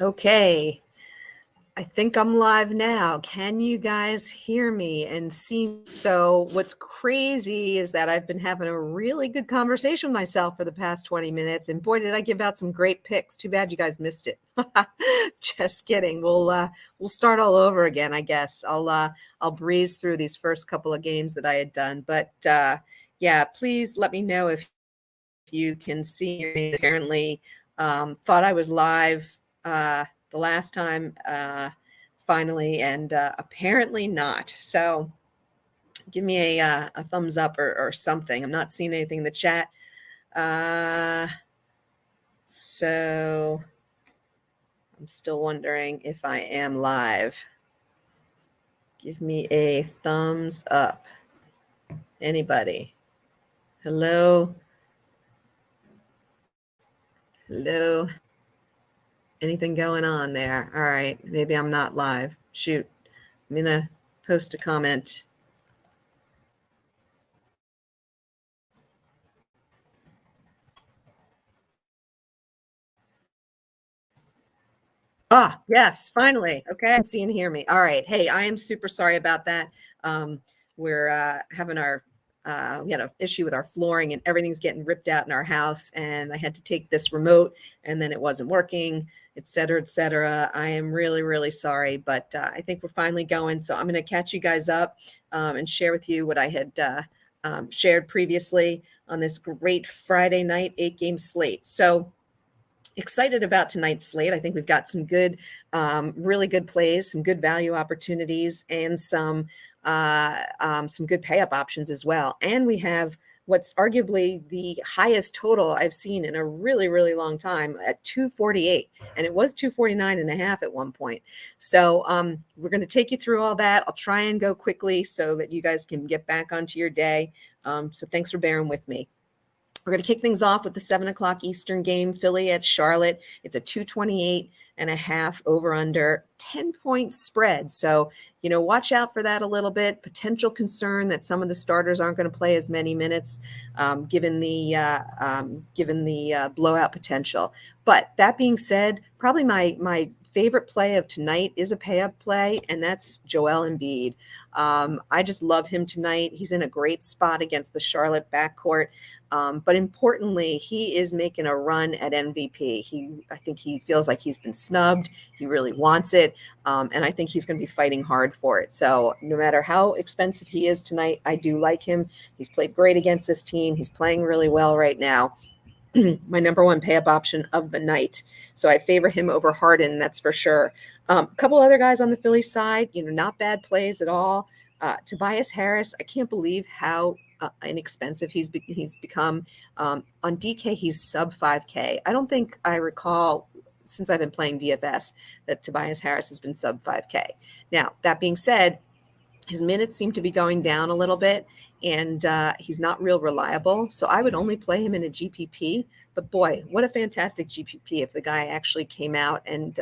Okay, I think I'm live now. Can you guys hear me and see me? So what's crazy is that I've been having a really good conversation with myself for the past 20 minutes, and boy, did I give out some great picks. Too bad you guys missed it. Just kidding. We'll start all over again, I guess. I'll breeze through these first couple of games that I had done, but yeah, please let me know if you can see me. Apparently, thought I was live the last time, finally, and apparently not. So give me a thumbs up or something. I'm not seeing anything in the chat. So I'm still wondering if I am live. Give me a thumbs up. Anybody? Hello? Hello? Anything going on there? All right, maybe I'm not live. Shoot. I'm going to post a comment. Ah, yes, finally. Okay, see and hear me. All right. Hey, I am super sorry about that. We're having we had an issue with our flooring and everything's getting ripped out in our house. And I had to take this remote and then it wasn't working, et cetera, et cetera. I am really, really sorry, but I think we're finally going. So I'm going to catch you guys up and share with you what I had shared previously on this great Friday night 8-game slate. So excited about tonight's slate. I think we've got some good, really good plays, some good value opportunities, and some good pay-up options as well. And we have what's arguably the highest total I've seen in a really, really long time at 248. And it was 249.5 at one point. So we're going to take you through all that. I'll try and go quickly so that you guys can get back onto your day. So thanks for bearing with me. We're going to kick things off with the 7 o'clock Eastern game, Philly at Charlotte. It's a 228.5 over under 10-point spread. So, watch out for that a little bit. Potential concern that some of the starters aren't going to play as many minutes, given the blowout potential. But that being said, probably my favorite play of tonight is a pay-up play, and that's Joel Embiid. I just love him tonight. He's in a great spot against the Charlotte backcourt. But importantly, he is making a run at MVP. I think he feels like he's been snubbed. He really wants it. And I think he's going to be fighting hard for it. So no matter how expensive he is tonight, I do like him. He's played great against this team. He's playing really well right now. My number one pay-up option of the night. So I favor him over Harden, that's for sure. A couple other guys on the Philly side, not bad plays at all. Tobias Harris, I can't believe how inexpensive he's become. On DK, he's sub 5K. I don't think I recall since I've been playing DFS that Tobias Harris has been sub 5K. Now, that being said, his minutes seem to be going down a little bit, and he's not real reliable. So I would only play him in a GPP. But boy, what a fantastic GPP if the guy actually came out and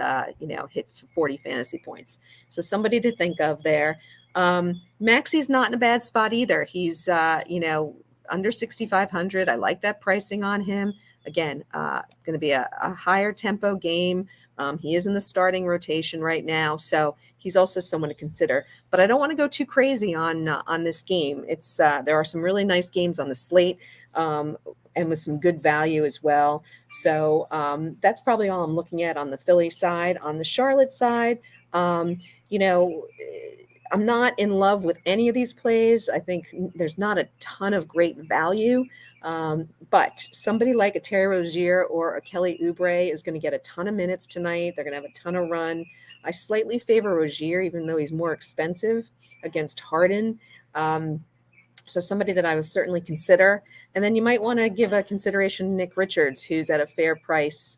hit 40 fantasy points. So somebody to think of there. Maxi's not in a bad spot either. He's under 6,500. I like that pricing on him. Again, going to be a higher tempo game. He is in the starting rotation right now, so he's also someone to consider. But I don't want to go too crazy on this game. It's there are some really nice games on the slate, and with some good value as well. So that's probably all I'm looking at on the Philly side. On the Charlotte side, I'm not in love with any of these plays. I think there's not a ton of great value. But somebody like a Terry Rozier or a Kelly Oubre is going to get a ton of minutes tonight. They're going to have a ton of run. I slightly favor Rozier, even though he's more expensive against Harden. So somebody that I would certainly consider. And then you might want to give a consideration to Nick Richards, who's at a fair price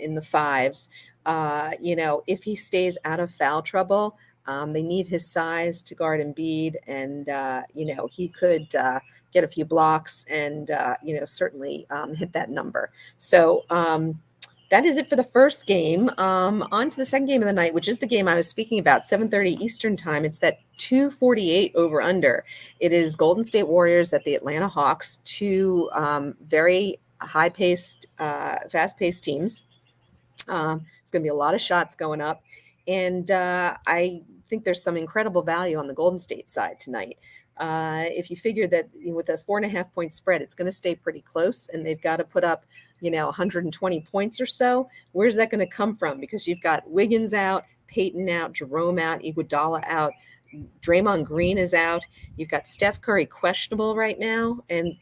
in the fives. If he stays out of foul trouble, they need his size to guard Embiid, and he could get a few blocks and certainly hit that number. So that is it for the first game. On to the second game of the night, which is the game I was speaking about, 7:30 Eastern time. It's that 248 over under. It is Golden State Warriors at the Atlanta Hawks, two very high-paced, fast-paced teams. It's going to be a lot of shots going up. And I think there's some incredible value on the Golden State side tonight. If you figure that with a 4.5 point spread, it's going to stay pretty close, and they've got to put up, 120 points or so. Where's that going to come from? Because you've got Wiggins out, Peyton out, Jerome out, Iguodala out, Draymond Green is out. You've got Steph Curry questionable right now, and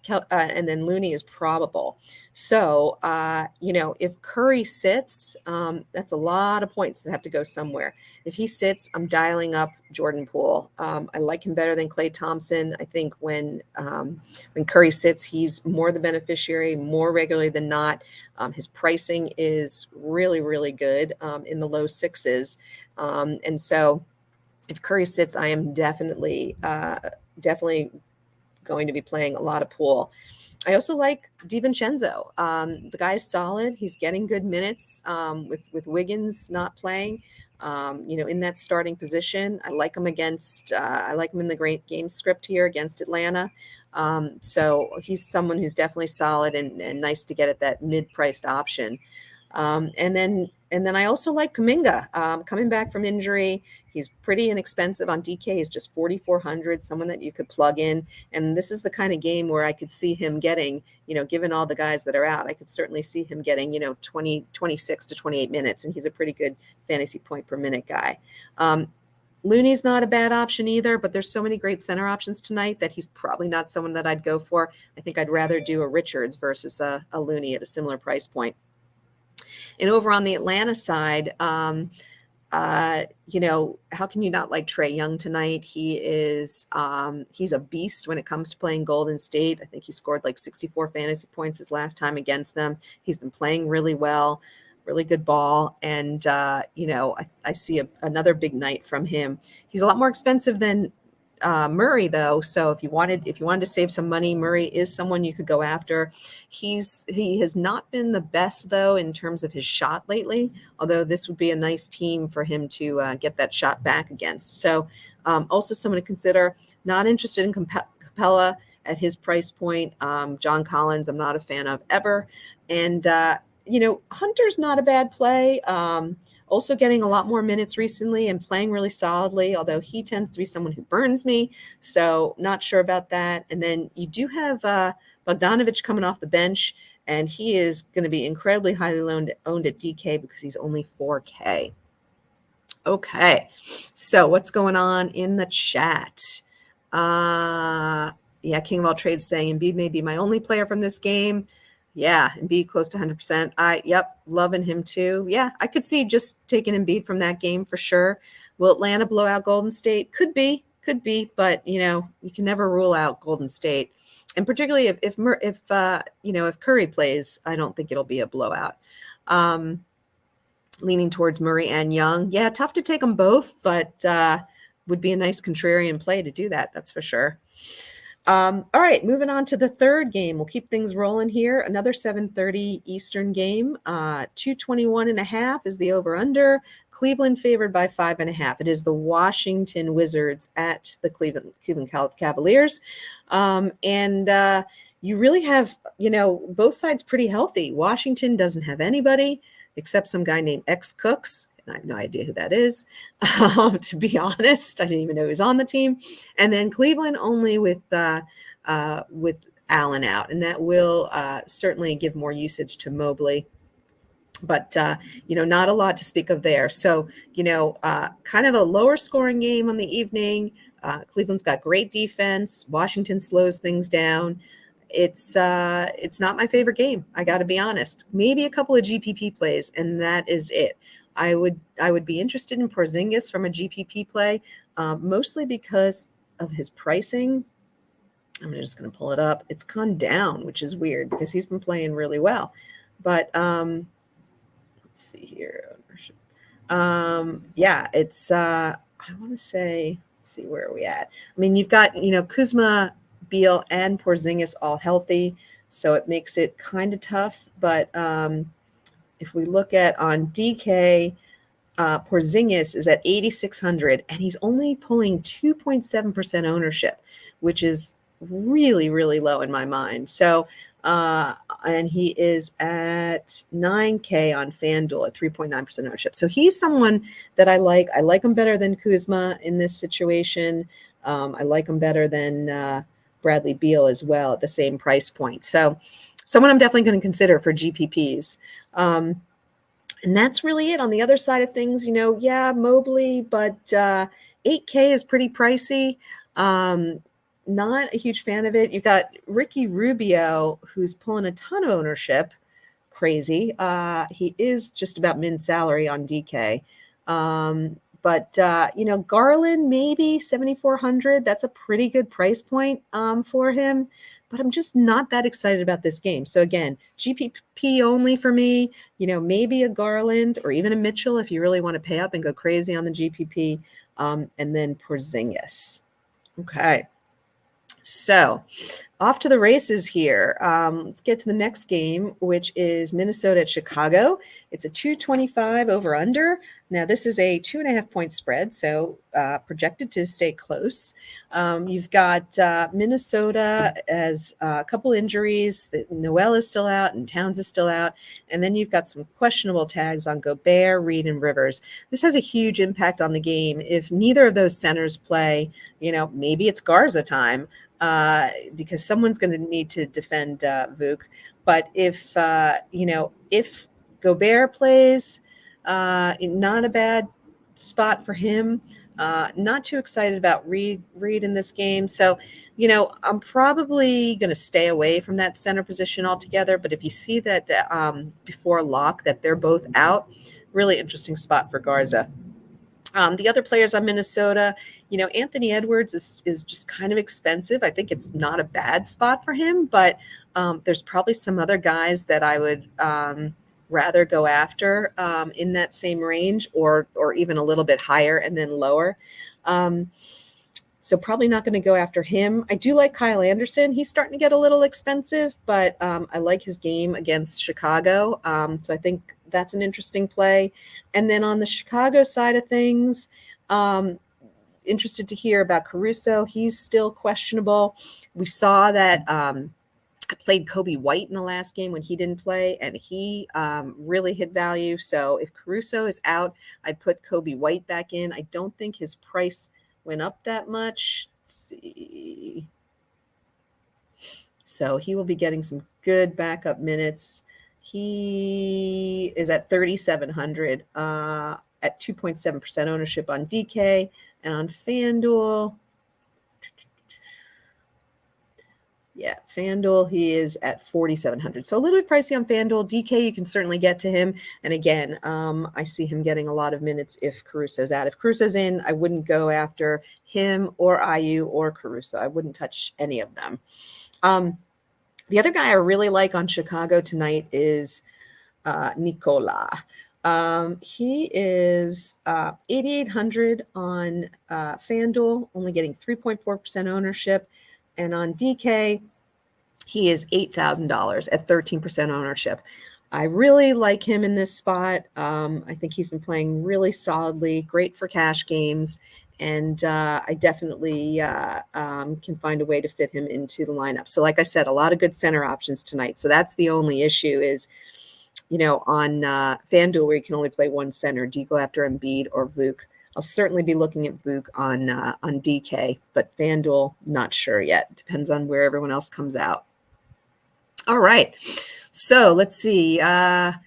then Looney is probable. So, if Curry sits, that's a lot of points that have to go somewhere. If he sits, I'm dialing up Jordan Poole. I like him better than Klay Thompson. I think when Curry sits, he's more the beneficiary, more regularly than not. His pricing is really, really good, in the low sixes. And so if Curry sits, I am definitely going to be playing a lot of Poole. I also like DiVincenzo. The guy's solid. He's getting good minutes, with Wiggins not playing, in that starting position. I like him in the great game script here against Atlanta. So he's someone who's definitely solid and nice to get at that mid-priced option. And then I also like Kuminga, coming back from injury. He's pretty inexpensive on DK. He's just 4,400, someone that you could plug in. And this is the kind of game where I could see him getting, given all the guys that are out, I could certainly see him getting, 26 to 28 minutes. And he's a pretty good fantasy point per minute guy. Looney's not a bad option either, but there's so many great center options tonight that he's probably not someone that I'd go for. I think I'd rather do a Richards versus a Looney at a similar price point. And over on the Atlanta side, how can you not like Trae Young tonight? He's a beast when it comes to playing Golden State. I think he scored like 64 fantasy points his last time against them. He's been playing really well, really good ball. And, I see another big night from him. He's a lot more expensive than Murray, though. So if you wanted to save some money, Murray is someone you could go after. He has not been the best, though, in terms of his shot lately, although this would be a nice team for him to get that shot back against. So also someone to consider. Not interested in Capella at his price point. John Collins, I'm not a fan of ever. And Hunter's not a bad play. Also getting a lot more minutes recently and playing really solidly, although he tends to be someone who burns me. So not sure about that. And then you do have Bogdanovich coming off the bench, and he is going to be incredibly highly owned at DK because he's only 4K. Okay, so what's going on in the chat? King of all trades saying Embiid may be my only player from this game. Yeah, Embiid close to 100%. Loving him too. Yeah, I could see just taking Embiid from that game for sure. Will Atlanta blow out Golden State? Could be, but you can never rule out Golden State. And particularly if Curry plays, I don't think it'll be a blowout. Leaning towards Murray and Young. Yeah, tough to take them both, but would be a nice contrarian play to do that. That's for sure. All right, moving on to the third game. We'll keep things rolling here. Another 7:30 Eastern game. 221.5 is the over/under. Cleveland favored by 5.5. It is the Washington Wizards at the Cleveland Cavaliers. You really have, both sides pretty healthy. Washington doesn't have anybody except some guy named X Cooks. I have no idea who that is. To be honest, I didn't even know he was on the team. And then Cleveland only with Allen out, and that will certainly give more usage to Mobley. But not a lot to speak of there. So kind of a lower scoring game on the evening. Cleveland's got great defense. Washington slows things down. It's not my favorite game. I got to be honest. Maybe a couple of GPP plays, and that is it. I would be interested in Porzingis from a GPP play, mostly because of his pricing. I'm just going to pull it up. It's gone down, which is weird because he's been playing really well. But let's see here. It's I want to say, let's see, where are we at? I mean, you've got Kuzma, Beal, and Porzingis all healthy, so it makes it kind of tough. But if we look at on DK, Porzingis is at 8,600, and he's only pulling 2.7% ownership, which is really, really low in my mind. So And he is at 9K on FanDuel at 3.9% ownership. So he's someone that I like. I like him better than Kuzma in this situation. I like him better than Bradley Beal as well at the same price point. So someone I'm definitely going to consider for GPPs. And that's really it. On the other side of things, yeah, Mobley, but 8K is pretty pricey. Not a huge fan of it. You've got Ricky Rubio, who's pulling a ton of ownership. Crazy. He is just about min salary on DK. But Garland, maybe 7,400. That's a pretty good price point for him. But I'm just not that excited about this game. So again, GPP only for me. Maybe a Garland or even a Mitchell if you really want to pay up and go crazy on the GPP. And then Porzingis. Okay. So off to the races here. Let's get to the next game, which is Minnesota at Chicago. It's a 225 over under. Now, this is a 2.5 point spread, so projected to stay close. You've got Minnesota as a couple injuries. Noel is still out and Towns is still out. And then you've got some questionable tags on Gobert, Reed, and Rivers. This has a huge impact on the game. If neither of those centers play, maybe it's Garza time. Because someone's going to need to defend Vuk. But if Gobert plays, not a bad spot for him. Not too excited about Reed in this game. So, I'm probably going to stay away from that center position altogether. But if you see that before lock that they're both out, really interesting spot for Garza. The other players on Minnesota, Anthony Edwards is just kind of expensive. I think it's not a bad spot for him, but there's probably some other guys that I would rather go after in that same range or even a little bit higher and then lower. So probably not going to go after him. I do like Kyle Anderson. He's starting to get a little expensive, but I like his game against Chicago. So I think that's an interesting play. And then on the Chicago side of things, interested to hear about Caruso. He's still questionable. We saw that I played Kobe White in the last game when he didn't play, and he really hit value. So if Caruso is out, I'd put Kobe White back in. I don't think his price went up that much. Let's see. So he will be getting some good backup minutes. He is at 3,700 at 2.7% ownership on DK and on FanDuel. Yeah, FanDuel, he is at 4,700. So a little bit pricey on FanDuel. DK, you can certainly get to him. And again, I see him getting a lot of minutes if Caruso's out. If Caruso's in, I wouldn't go after him or IU or Caruso. I wouldn't touch any of them. The other guy I really like on Chicago tonight is Nicola. He is 8,800 on FanDuel, only getting 3.4% ownership. And on DK, he is $8,000 at 13% ownership. I really like him in this spot. I think he's been playing really solidly, great for cash games. And I definitely can find a way to fit him into the lineup. So like I said, a lot of good center options tonight. So that's the only issue is, on FanDuel where you can only play one center, do you go after Embiid or Vuk? I'll certainly be looking at Vuk on DK, but FanDuel, not sure yet. Depends on where everyone else comes out. All right. So let's see. Back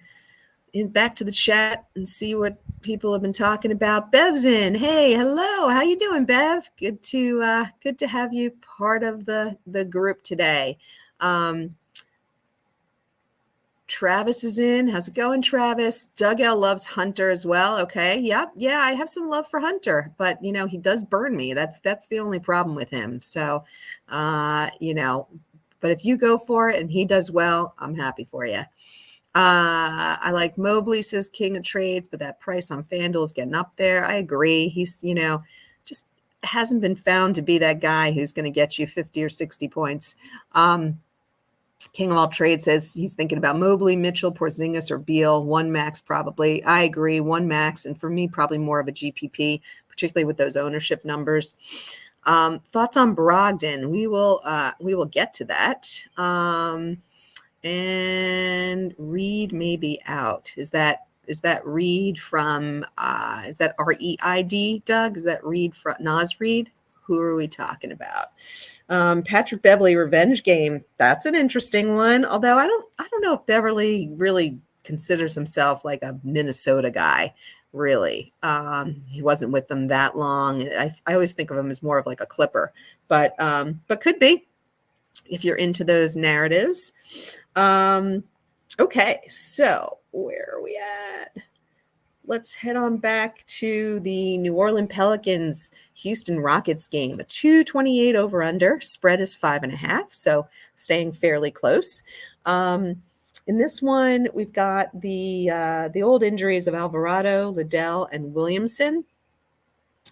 to the chat and see what people have been talking about. Bev's in. Hey, hello. How you doing, Bev? Good to have you part of the group today. Travis is in. How's it going, Travis? Doug L loves Hunter as well. Okay. Yep. Yeah, I have some love for Hunter, but he does burn me. That's the only problem with him. So, but if you go for it and he does well, I'm happy for you. I like Mobley, says King of Trades, but that price on FanDuel is getting up there. I agree. He's, just hasn't been found to be that guy who's going to get you 50 or 60 points. King of all trades says he's thinking about Mobley, Mitchell, Porzingis, or Beal. One max probably. I agree, one max, and for me, probably more of a GPP, particularly with those ownership numbers. Thoughts on Brogdon? We will get to that. And Reed may be out. Is that Reed from is that REID, Doug? Is that Reed from Nas Reed? Who are we talking about? Patrick Beverley revenge game. That's an interesting one. Although I don't know if Beverley really considers himself like a Minnesota guy. Really, he wasn't with them that long. I always think of him as more of like a Clipper, but could be if you're into those narratives. Okay, so where are we at? Let's head on back to the New Orleans Pelicans Houston Rockets game. A 228 over under. Spread is 5.5, so staying fairly close. In this one, we've got the old injuries of Alvarado, Liddell, and Williamson.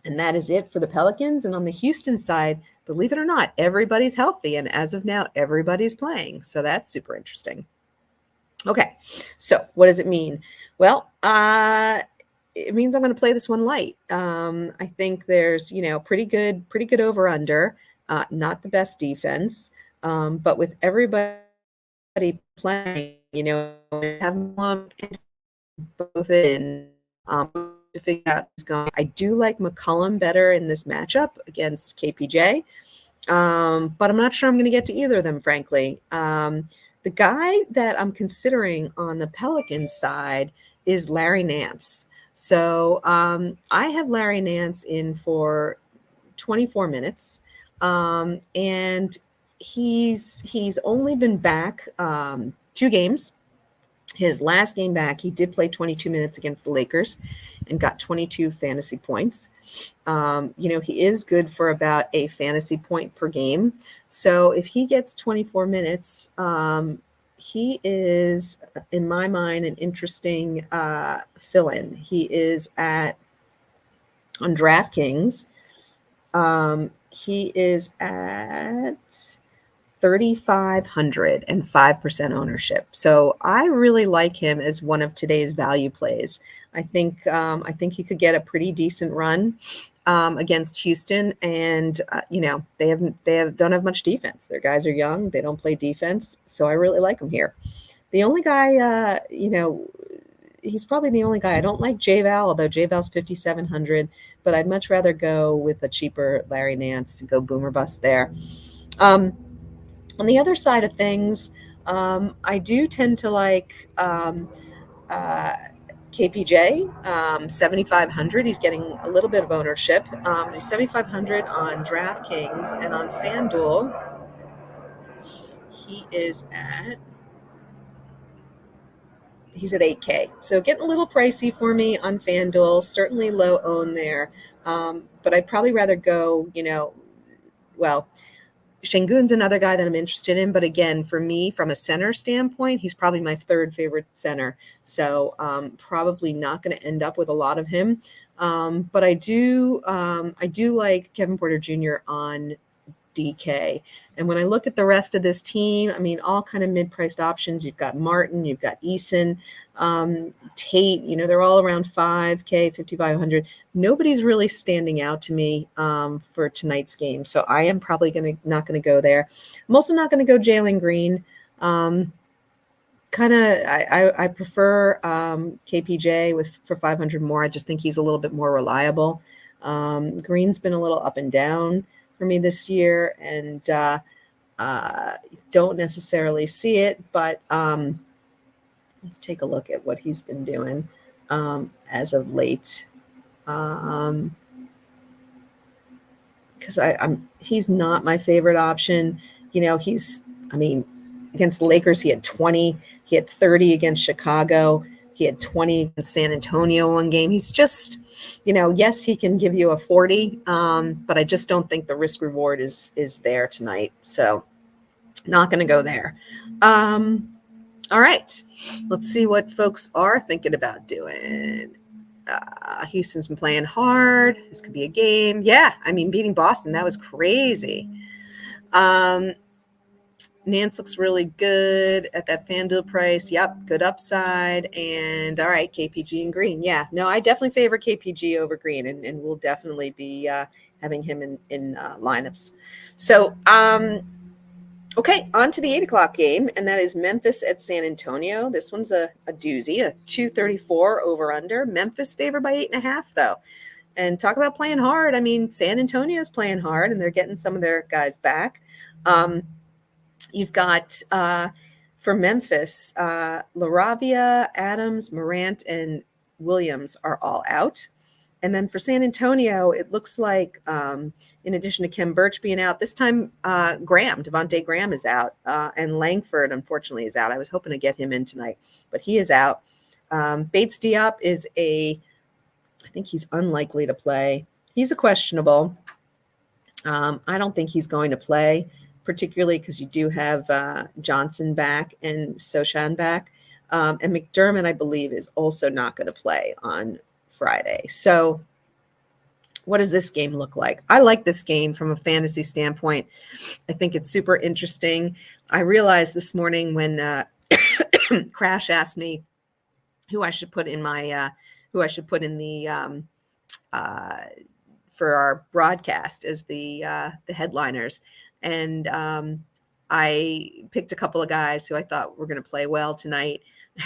And that is it for the Pelicans. And on the Houston side, believe it or not, everybody's healthy. And as of now, everybody's playing. So that's super interesting. Okay, so what does it mean? Well, it means I'm going to play this one light. I think there's, pretty good over under, not the best defense, but with everybody playing, have one both in to figure out who's going. I do like McCollum better in this matchup against KPJ, but I'm not sure I'm going to get to either of them, frankly. The guy that I'm considering on the Pelicans side is Larry Nance. So I have Larry Nance in for 24 minutes, and he's only been back 2 games. His last game back, he did play 22 minutes against the Lakers and got 22 fantasy points. He is good for about a fantasy point per game. So if he gets 24 minutes, he is, in my mind, an interesting fill-in. He is on DraftKings. He is at 3,500 and 5% ownership. So I really like him as one of today's value plays. I think he could get a pretty decent run against Houston, and they don't have much defense. Their guys are young. They don't play defense, so I really like him here. The only guy, he's probably the only guy. I don't like JVal, although JVal's 5,700, but I'd much rather go with a cheaper Larry Nance and go boomer bust there. On the other side of things, I do tend to like KPJ, 7,500. He's getting a little bit of ownership. He's 7,500 on DraftKings, and on FanDuel, he's at 8K. So getting a little pricey for me on FanDuel, certainly low own there. But I'd probably rather go, Şengün's another guy that I'm interested in, but again, for me, from a center standpoint, he's probably my 3rd favorite center. So probably not going to end up with a lot of him. But I do like Kevin Porter Jr. on DK. And when I look at the rest of this team, I mean, all kind of mid-priced options. You've got Martin, you've got Eason, Tate, they're all around 5K, 5,500. Nobody's really standing out to me for tonight's game. So I am probably not going to go there. I'm also not going to go Jalen Green. I prefer KPJ for 500 more. I just think he's a little bit more reliable. Green's been a little up and down for me this year, and don't necessarily see it, but let's take a look at what he's been doing as of late, because he's not my favorite option. Against the Lakers, he had 20, he had 30 against Chicago, he had 20 against San Antonio one game. He's just, yes, he can give you a 40, but I just don't think the risk reward is there tonight. So not going to go there. All right, let's see what folks are thinking about doing. Houston's been playing hard. This could be a game. Yeah, beating Boston, that was crazy. Nance looks really good at that FanDuel price. Yep, good upside. And all right, KPG and Green. Yeah, no, I definitely favor KPG over Green, and we'll definitely be having him in lineups. So Okay, on to the 8 o'clock game, and that is Memphis at San Antonio. This one's a doozy, a 234 over under. Memphis favored by 8.5, though. And talk about playing hard. I mean, San Antonio's playing hard, and they're getting some of their guys back. You've got for Memphis, LaRavia, Adams, Morant, and Williams are all out. And then for San Antonio, it looks like, in addition to Kem Birch being out, this time Devontae Graham is out, and Langford, unfortunately, is out. I was hoping to get him in tonight, but he is out. Bates Diop I think he's unlikely to play. He's a questionable. I don't think he's going to play, particularly because you do have Johnson back and Sochan back. And McDermott, I believe, is also not going to play on Friday. So what does this game look like? I like this game from a fantasy standpoint. I think it's super interesting. I realized this morning when Crash asked me who I should put in my the for our broadcast as the headliners, and I picked a couple of guys who I thought were going to play well tonight.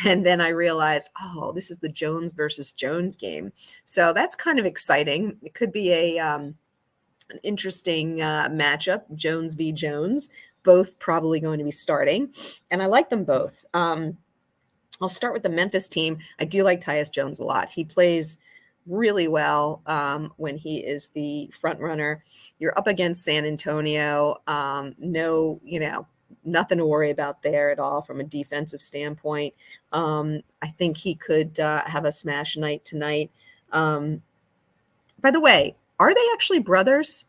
And then I realized, oh, this is the Jones versus Jones game. So that's kind of exciting. It could be an interesting matchup, Jones v. Jones, both probably going to be starting. And I like them both. I'll start with the Memphis team. I do like Tyus Jones a lot. He plays really well when he is the front runner. You're up against San Antonio. Nothing to worry about there at all from a defensive standpoint. I think he could have a smash night tonight. By the way, are they actually brothers,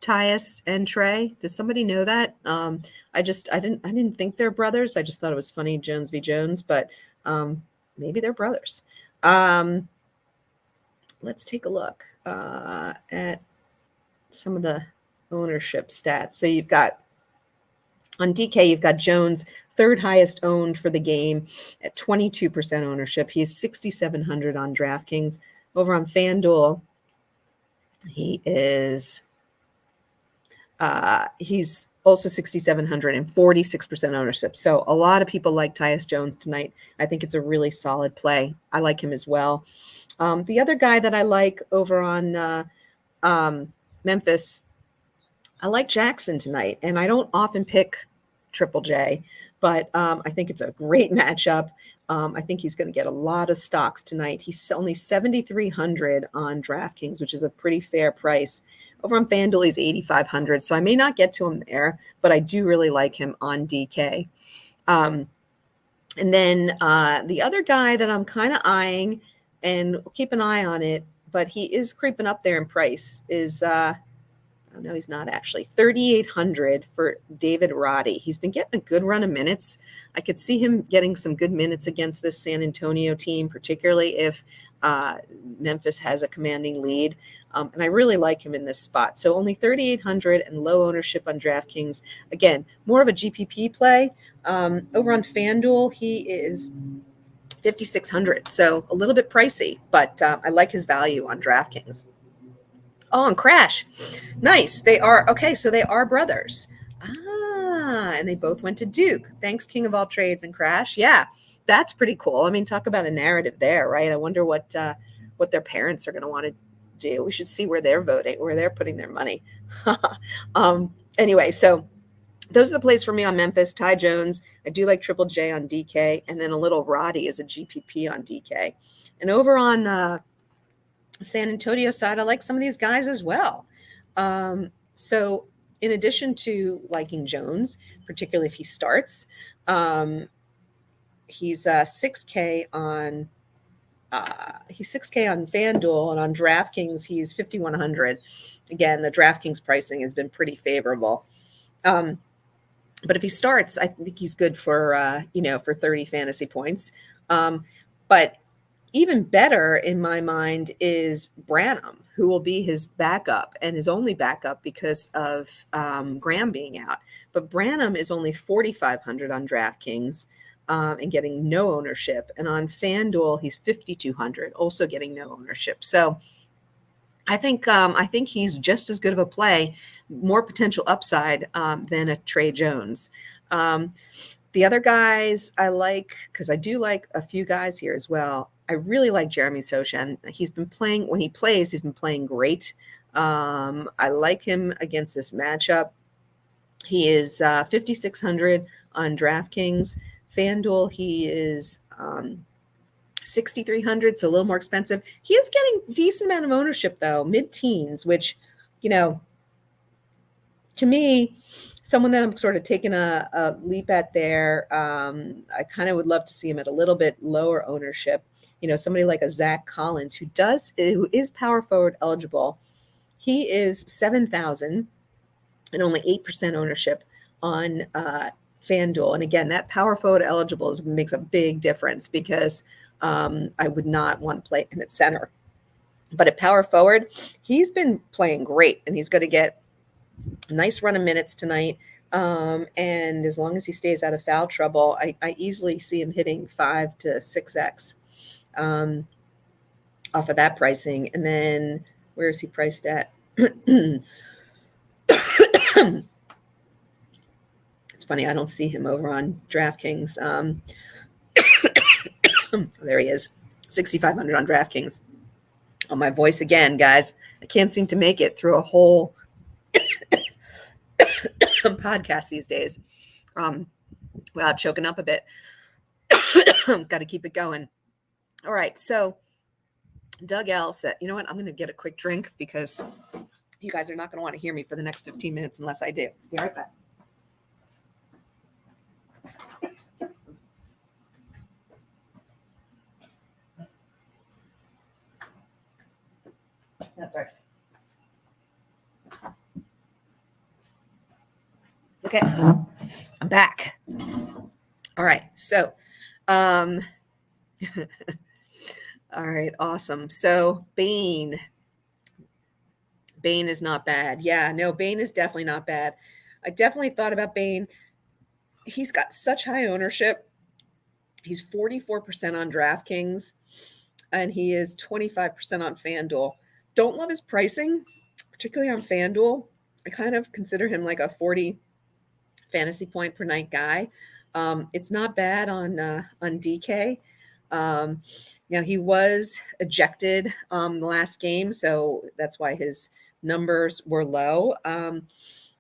Tyus and Trey? Does somebody know that? I didn't think they're brothers. I just thought it was funny, Jones v. Jones, but maybe they're brothers. Let's take a look at some of the ownership stats. So you've got on DK, you've got Jones, third highest owned for the game at 22% ownership. He is 6,700 on DraftKings. Over on FanDuel, he is he's also 6,700 and 46% ownership. So a lot of people like Tyus Jones tonight. I think it's a really solid play. I like him as well. The other guy that I like over on Memphis, I like Jackson tonight, and I don't often pick Triple J, but I think it's a great matchup. I think he's going to get a lot of stocks tonight. He's only 7,300 on DraftKings, which is a pretty fair price. Over on FanDuel, he's 8,500, so I may not get to him there, but I do really like him on DK. And then the other guy that I'm kind of eyeing, and keep an eye on it, but he is creeping up there in price, is no, he's not actually. 3,800 for David Roddy. He's been getting a good run of minutes. I could see him getting some good minutes against this San Antonio team, particularly if Memphis has a commanding lead. And I really like him in this spot. So only 3,800 and low ownership on DraftKings. Again, more of a GPP play. Over on FanDuel, he is 5,600. So a little bit pricey, but I like his value on DraftKings. Oh, and Crash. Nice. They are, okay, so they are brothers. And they both went to Duke. Thanks, King of all trades and Crash. Yeah, that's pretty cool. I mean, talk about a narrative there, right? I wonder what their parents are going to want to do. We should see where they're voting, where they're putting their money. Anyway, so those are the plays for me on Memphis. Ty Jones. I do like Triple J on DK, and then a little Roddy as a GPP on DK. And over on San Antonio side, I like some of these guys as well. So in addition to liking Jones, particularly if he starts, he's 6K on FanDuel, and on DraftKings he's 5,100. Again, the DraftKings pricing has been pretty favorable. But if he starts, I think he's good for 30 fantasy points. But even better in my mind is Branham, who will be his backup and his only backup because of Graham being out. But Branham is only 4,500 on DraftKings and getting no ownership. And on FanDuel, he's 5,200, also getting no ownership. So I think he's just as good of a play, more potential upside than a Trey Jones. The other guys I like, because I do like a few guys here as well. I really like Jeremy Sochan. He's been playing, when he plays, he's been playing great. I like him against this matchup. He is 5,600 on DraftKings. FanDuel, he is 6,300, so a little more expensive. He is getting decent amount of ownership, though, mid-teens, which, to me, someone that I'm sort of taking a leap at there. I kind of would love to see him at a little bit lower ownership. Somebody like a Zach Collins who is power forward eligible. He is 7,000 and only 8% ownership on FanDuel. And again, that power forward eligible makes a big difference because I would not want to play him at center. But at power forward, he's been playing great, and he's going to get a nice run of minutes tonight. And as long as he stays out of foul trouble, I easily see him hitting 5 to 6x off of that pricing. And then where is he priced at? It's funny, I don't see him over on DraftKings. There he is, 6,500 on DraftKings. Oh, my voice again, guys. I can't seem to make it through a whole podcast these days without choking up a bit. Got to keep it going. All right, so Doug L said, you know what? I'm going to get a quick drink because you guys are not going to want to hear me for the next 15 minutes unless I do. Be right back. That's right. Okay, I'm back. All right, so, all right, awesome. So Bane is not bad. Yeah, no, Bane is definitely not bad. I definitely thought about Bane. He's got such high ownership. He's 44% on DraftKings, and he is 25% on FanDuel. Don't love his pricing, particularly on FanDuel. I kind of consider him like a 40 fantasy point per night guy. It's not bad on DK. He was ejected the last game, so that's why his numbers were low.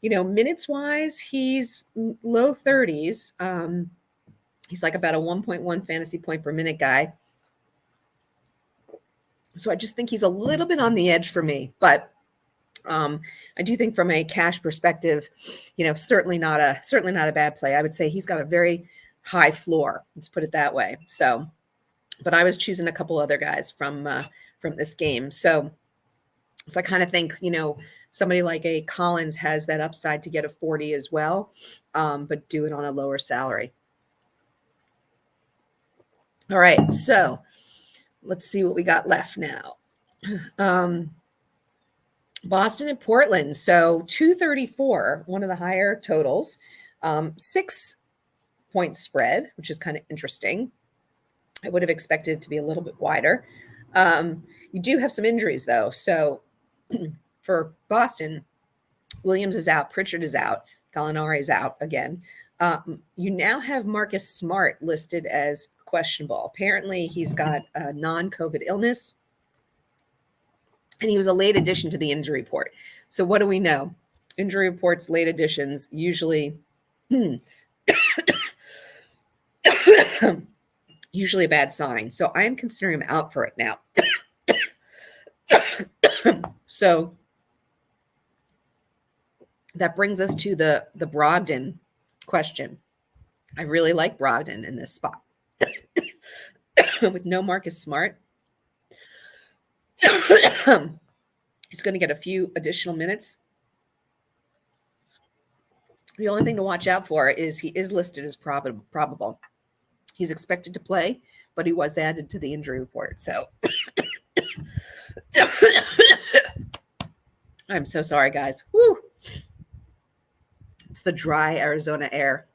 Minutes wise, he's low 30s. He's like about a 1.1 fantasy point per minute guy. So I just think he's a little bit on the edge for me, but I do think from a cash perspective, certainly not a bad play. I would say he's got a very high floor. Let's put it that way. So, but I was choosing a couple other guys from this game. So I kind of think, somebody like a Collins has that upside to get a 40 as well, but do it on a lower salary. All right. So let's see what we got left now. Boston and Portland. So 234, one of the higher totals, 6-point spread, which is kind of interesting. I would have expected it to be a little bit wider. You do have some injuries though. So for Boston, Williams is out, Pritchard is out, Gallinari is out again. You now have Marcus Smart listed as questionable. Apparently he's got a non-COVID illness, and he was a late addition to the injury report. So what do we know? Injury reports, late additions, usually usually a bad sign. So I am considering him out for it now. So that brings us to the Brogdon question. I really like Brogdon in this spot. With no Marcus Smart, he's going to get a few additional minutes. The only thing to watch out for is he is listed as probable. He's expected to play, but he was added to the injury report. So I'm so sorry, guys. Woo! It's the dry Arizona air.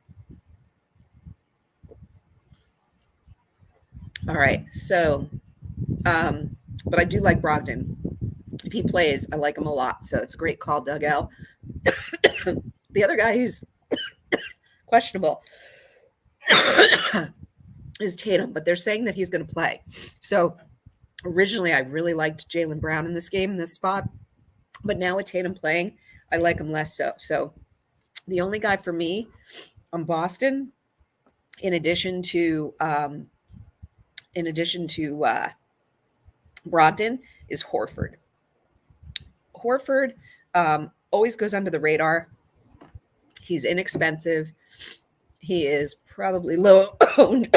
All right. So, but I do like Brogdon. if he plays, I like him a lot. So it's a great call, Doug L. The other guy who's questionable is Tatum, but they're saying that he's going to play. So originally, I really liked Jaylen Brown in this game, in this spot. But now with Tatum playing, I like him less so. So the only guy for me on Boston, in addition to Brogdon, is Horford. Horford always goes under the radar. He's inexpensive. He is probably low owned.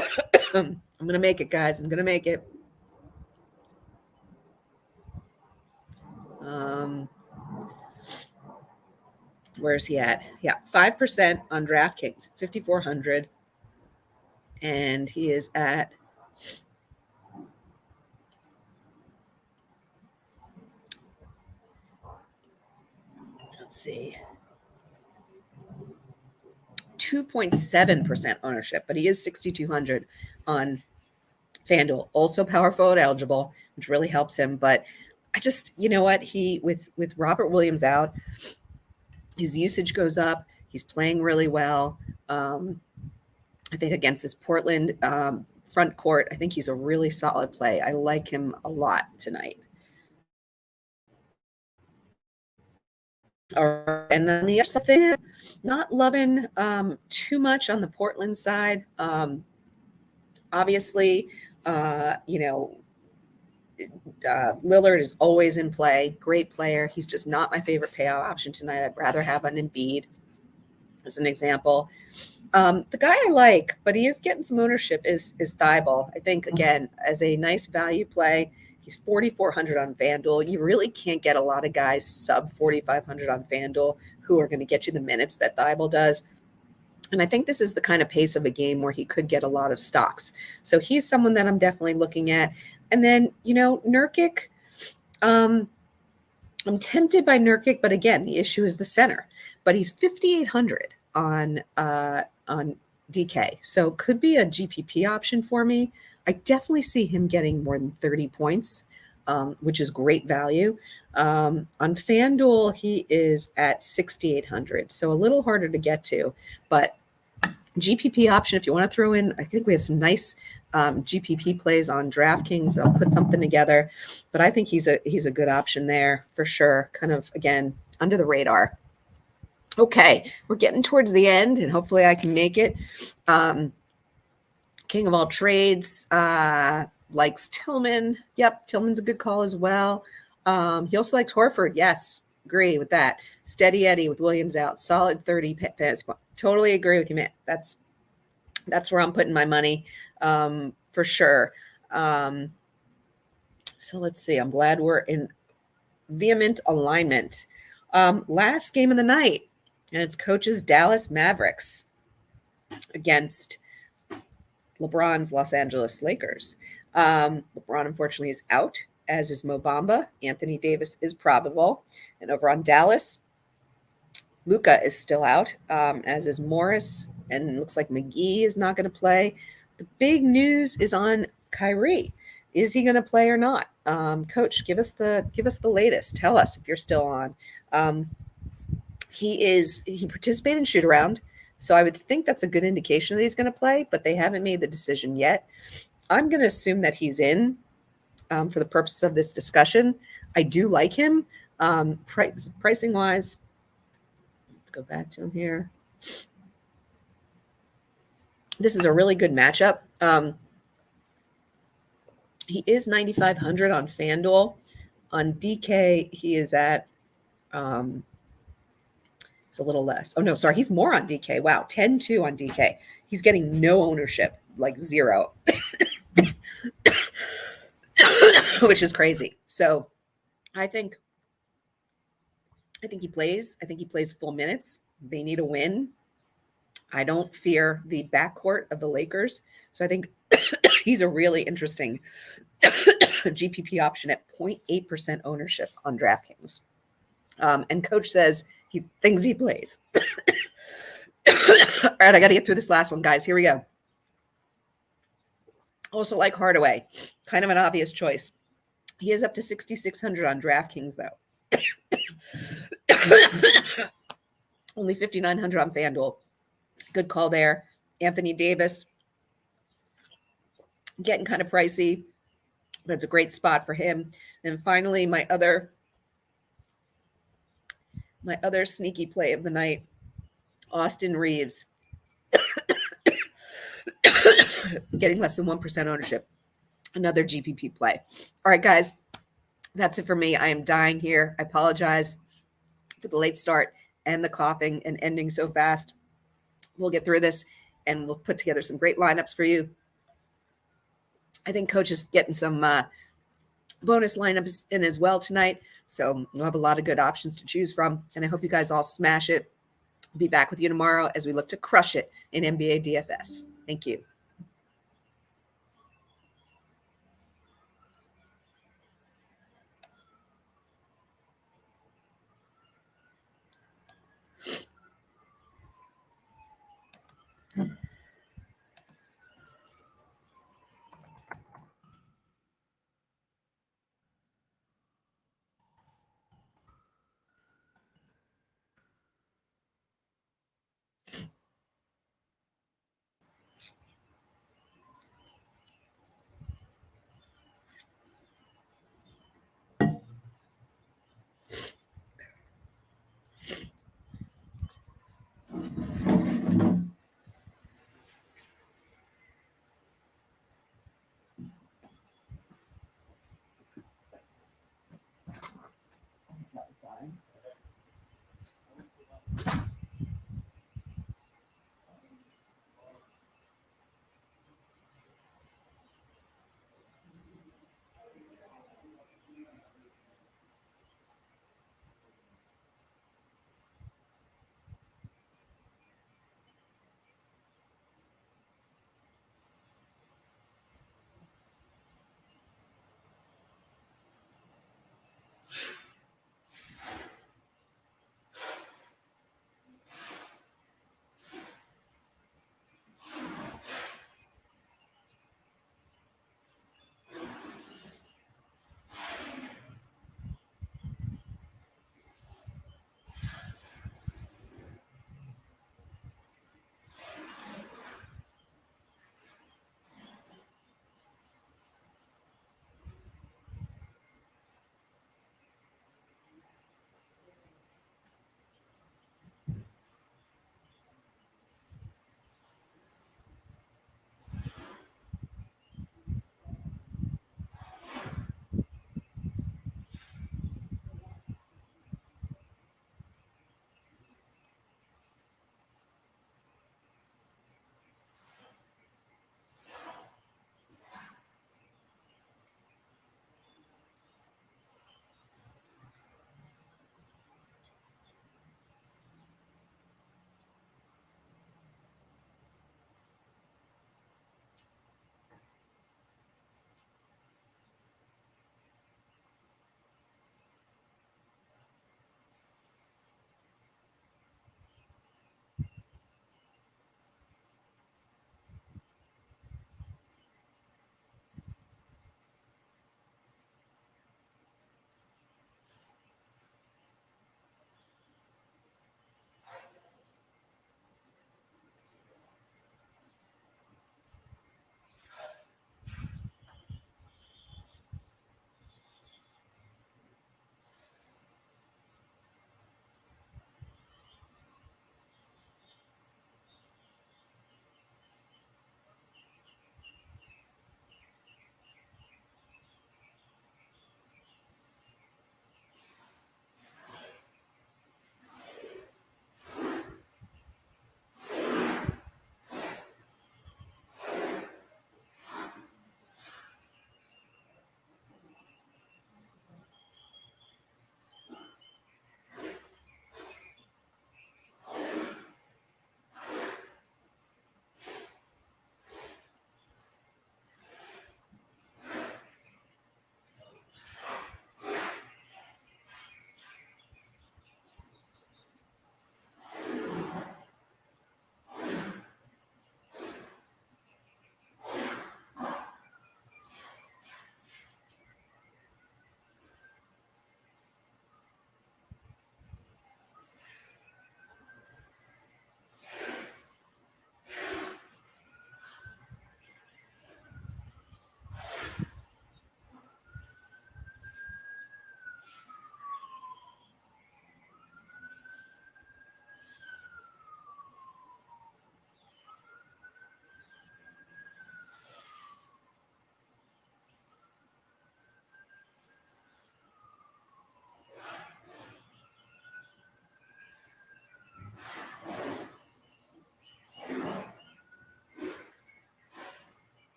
I'm going to make it, guys. I'm going to make it. Where's he at? Yeah, 5% on DraftKings, 5,400. And he is at let's see, 2.7% ownership, but he is 6,200 on FanDuel. Also power forward eligible, which really helps him. But I just, you know what, he with Robert Williams out, his usage goes up. He's playing really well. I think against this Portland front court, I think he's a really solid play. I like him a lot tonight. And then the other something, not loving too much on the Portland side. Obviously, Lillard is always in play. Great player. He's just not my favorite payout option tonight. I'd rather have an Embiid as an example. The guy I like, but he is getting some ownership, is Thibault. I think, again, as a nice value play, he's 4,400 on FanDuel. You really can't get a lot of guys sub 4,500 on FanDuel who are going to get you the minutes that Thibault does. And I think this is the kind of pace of a game where he could get a lot of stocks. So he's someone that I'm definitely looking at. And then, Nurkic, I'm tempted by Nurkic, but again, the issue is the center. But he's 5,800 on DK. So could be a GPP option for me. I definitely see him getting more than 30 points, which is great value. On FanDuel, he is at 6,800. So a little harder to get to, but GPP option, if you want to throw in, I think we have some nice GPP plays on DraftKings. I'll put something together, but I think he's a good option there for sure. Kind of, again, under the radar. Okay, we're getting towards the end, and hopefully I can make it. King of all trades likes Tillman. Yep, Tillman's a good call as well. He also likes Horford. Yes, agree with that. Steady Eddie with Williams out. Solid 30 fantasy. Totally agree with you, man. That's where I'm putting my money for sure. So let's see. I'm glad we're in vehement alignment. Last game of the night, and it's Coach's Dallas Mavericks against LeBron's Los Angeles Lakers. LeBron, unfortunately, is out, as is Mo Bamba. Anthony Davis is probable. And over on Dallas, Luka is still out, as is Morris, and it looks like McGee is not going to play. The big news is on Kyrie. Is he going to play or not? Coach, give us the latest. Tell us if you're still on. He participated in shoot around, so I would think that's a good indication that he's going to play, but they haven't made the decision yet. I'm going to assume that he's in for the purpose of this discussion. I do like him. Pricing wise, let's go back to him here. This is a really good matchup. He is 9,500 on FanDuel. On DK, he is at it's a little less. Oh, no, sorry. He's more on DK. Wow, 10-2 on DK. He's getting no ownership, like zero, which is crazy. So I think he plays. I think he plays full minutes. They need a win. I don't fear the backcourt of the Lakers. So I think he's a really interesting GPP option at 0.8% ownership on DraftKings. And Coach says he thinks he plays. All right, I got to get through this last one, guys. Here we go. Also like Hardaway, kind of an obvious choice. He is up to 6,600 on DraftKings, though. Only 5,900 on FanDuel. Good call there. Anthony Davis, getting kind of pricey. That's a great spot for him. And finally, my other sneaky play of the night, Austin Reeves. Getting less than 1% ownership. Another GPP play. All right, guys, that's it for me. I am dying here. I apologize for the late start and the coughing and ending so fast. We'll get through this and we'll put together some great lineups for you. I think Coach is getting some bonus lineups in as well tonight. So we'll have a lot of good options to choose from. And I hope you guys all smash it. I'll be back with you tomorrow as we look to crush it in NBA DFS. Thank you.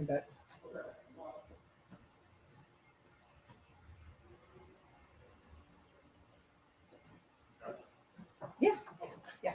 But yeah, yeah.